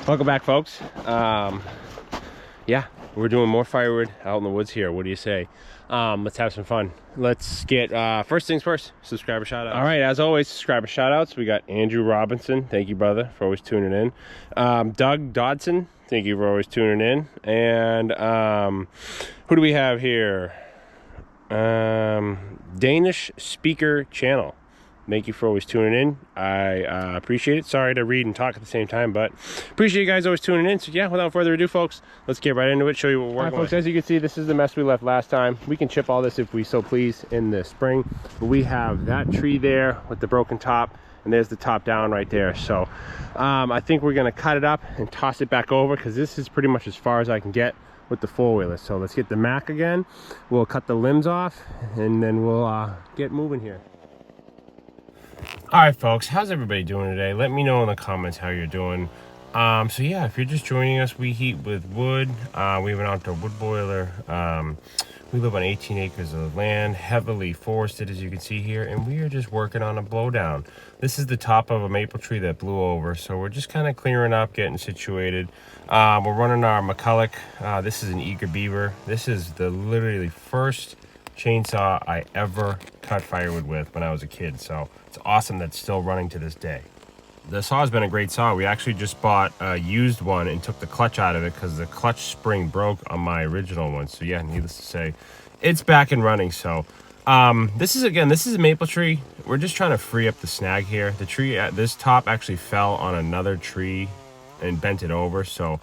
Welcome back, folks. Yeah, we're doing more firewood out in the woods here. What do you say? Let's have some fun. Let's get first things first, subscriber shout outs. All right, as always, subscriber shout outs. We got Andrew Robinson, thank you, brother, for always tuning in. Doug Dodson, thank you for always tuning in. And who do we have here? Danish Speaker Channel, thank you for always tuning in. I appreciate it. Sorry to read and talk at the same time, but appreciate you guys always tuning in. So yeah, without further ado, folks, let's get right into it, show you what we're working with. Folks, as you can see, this is the mess we left last time. We can chip all this if we so please in the spring, but we have that tree there with the broken top, and there's the top down right there. So I think we're gonna cut it up and toss it back over, because this is pretty much as far as I can get with the four-wheeler. So let's get the Mac again. We'll cut the limbs off, and then we'll get moving here. All right, folks, how's everybody doing today? Let me know in the comments how you're doing. So yeah, if you're just joining us, we heat with wood. We have an outdoor wood boiler. We live on 18 acres of land, heavily forested, as you can see here, and we are just working on a blowdown. This is the top of a maple tree that blew over, so we're just kind of clearing up, getting situated. We're running our McCulloch. This is an Eager Beaver. This is the literally first chainsaw I ever cut firewood with when I was a kid, so it's awesome that's still running to this day. The saw has been a great saw. We actually just bought a used one and took the clutch out of it because the clutch spring broke on my original one. So yeah, needless to say, it's back and running. So this is a maple tree. We're just trying to free up the snag here. The tree at this top actually fell on another tree and bent it over. So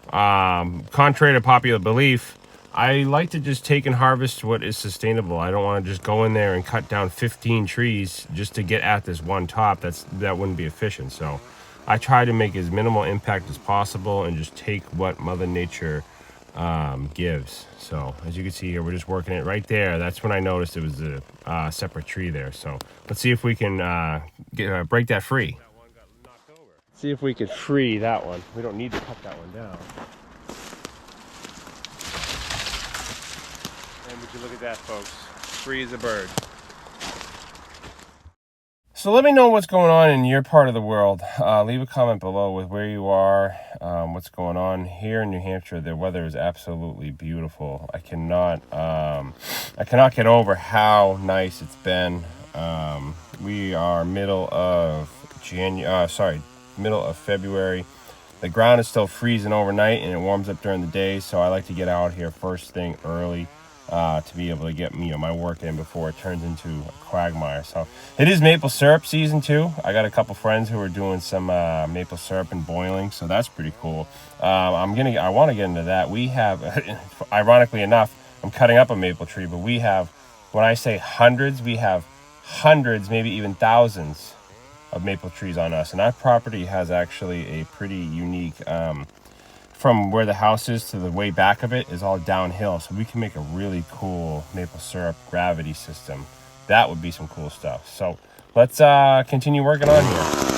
contrary to popular belief, I like to just take and harvest what is sustainable. I don't want to just go in there and cut down 15 trees just to get at this one top. That wouldn't be efficient. So I try to make as minimal impact as possible and just take what Mother Nature gives. So as you can see here, we're just working it right there. That's when I noticed it was a separate tree there. So let's see if we can break that free. See if we could free that one. We don't need to cut that one down. Would you look at that, folks? Free as a bird. So let me know what's going on in your part of the world. Leave a comment below with where you are, what's going on. Here in New Hampshire, the weather is absolutely beautiful. I cannot get over how nice it's been. We are middle of February. The ground is still freezing overnight and it warms up during the day, so I like to get out here first thing early to be able to get my work in before it turns into a quagmire. So it is maple syrup season too. I got a couple friends who are doing some maple syrup and boiling, so that's pretty cool. I want to get into that. We have, ironically enough, I'm cutting up a maple tree, but we have, when I say hundreds, we have hundreds, maybe even thousands of maple trees on us, and our property has actually a pretty unique from where the house is to the way back of it is all downhill, so we can make a really cool maple syrup gravity system. That would be some cool stuff. So let's continue working on here.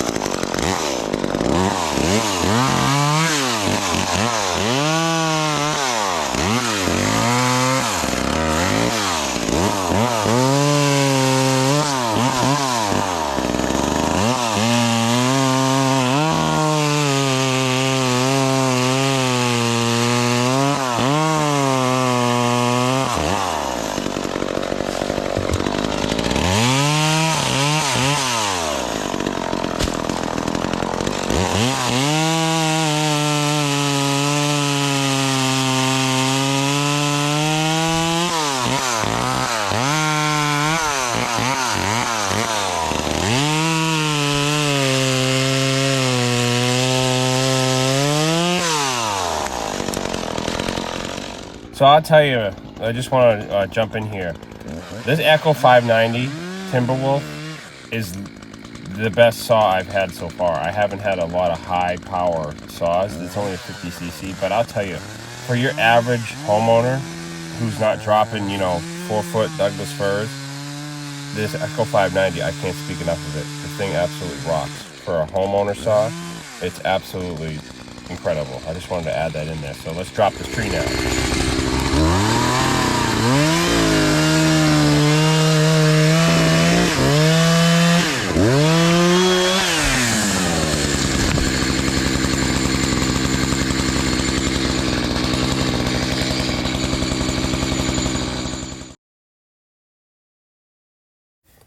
So I'll tell you, I just want to jump in here. This Echo 590 Timberwolf is the best saw I've had so far. I haven't had a lot of high power saws. It's only a 50cc, but I'll tell you, for your average homeowner who's not dropping, 4-foot Douglas firs, this Echo 590, I can't speak enough of it. The thing absolutely rocks. For a homeowner saw, it's absolutely incredible. I just wanted to add that in there. So let's drop this tree now.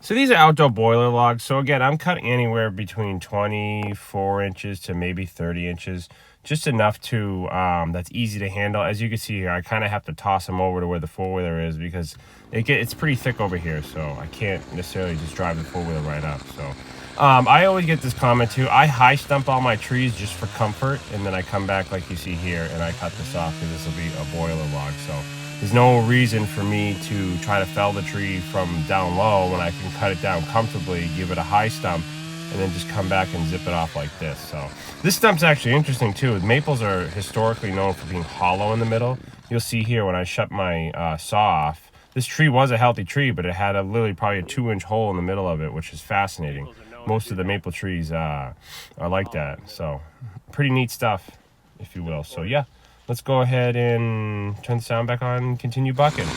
So these are outdoor boiler logs. So again, I'm cutting anywhere between 24 inches to maybe 30 inches. Just enough to, that's easy to handle. As you can see here, I kind of have to toss them over to where the four-wheeler is because it's pretty thick over here. So I can't necessarily just drive the four-wheeler right up. So I always get this comment too. I high stump all my trees just for comfort. And then I come back like you see here and I cut this off because this will be a boiler log. So there's no reason for me to try to fell the tree from down low when I can cut it down comfortably, give it a high stump, and then just come back and zip it off like this. So this stump's actually interesting too. Maples are historically known for being hollow in the middle. You'll see here when I shut my saw off, this tree was a healthy tree, but it had literally probably a 2-inch hole in the middle of it, which is fascinating. Most of the maple trees are like that. So pretty neat stuff, if you will. So yeah. Let's go ahead and turn the sound back on and continue bucking.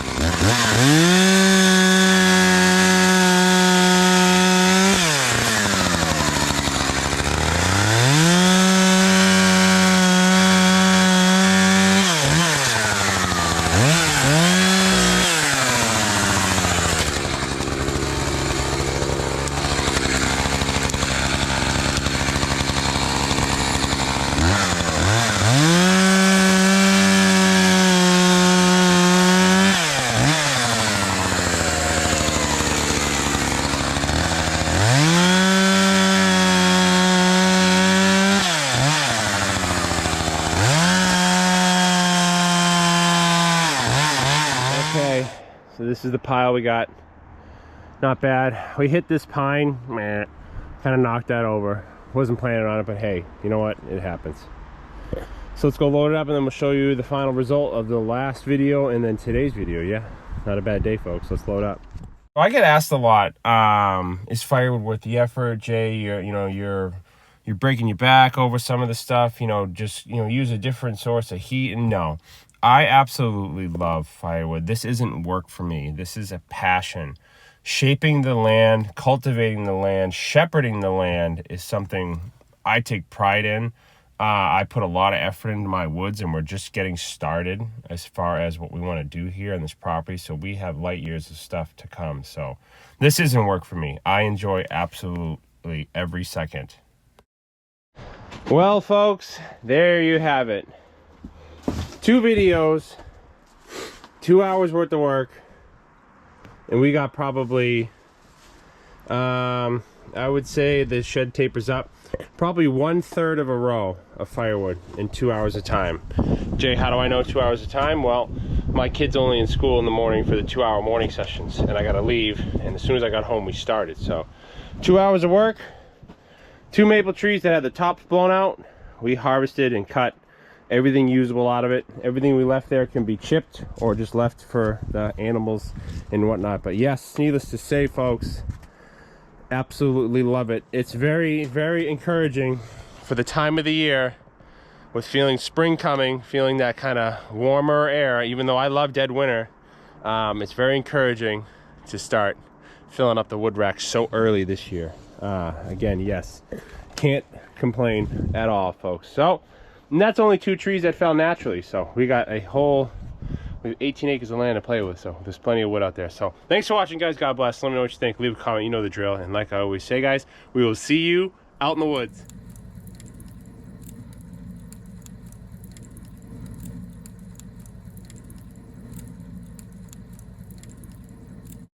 Okay, so this is the pile we got. Not bad. We hit this pine, kind of knocked that over. Wasn't planning on it, but hey, you know what? It happens. So let's go load it up and then we'll show you the final result of the last video and then today's video. Yeah, not a bad day, folks. Let's load up. Well, I get asked a lot, is firewood worth the effort? Jay, you're breaking your back over some of the stuff, just, use a different source of heat. And no, I absolutely love firewood. This isn't work for me. This is a passion. Shaping the land, cultivating the land, shepherding the land is something I take pride in. I put a lot of effort into my woods, and we're just getting started as far as what we want to do here on this property. So we have light years of stuff to come. So this isn't work for me. I enjoy absolutely every second. Well, folks, there you have it. 2 videos, 2 hours worth of work, and we got probably, I would say the shed tapers up, probably 1/3 of a row of firewood in 2 hours of time. Jay, how do I know 2 hours of time? Well, my kid's only in school in the morning for the 2-hour morning sessions, and I gotta leave, and as soon as I got home, we started. So 2 hours of work, 2 maple trees that had the tops blown out. We harvested and cut everything usable out of it. Everything we left there can be chipped or just left for the animals and whatnot. But yes, needless to say, folks, absolutely love it. It's very, very encouraging for the time of the year, with feeling spring coming, feeling that kind of warmer air. Even though I love dead winter, it's very encouraging to start filling up the wood racks so early this year. Again, yes, can't complain at all, folks. So, and that's only 2 trees that fell naturally. So we got we have 18 acres of land to play with. So there's plenty of wood out there. So thanks for watching, guys. God bless. Let me know what you think. Leave a comment. You know the drill. And like I always say, guys, we will see you out in the woods.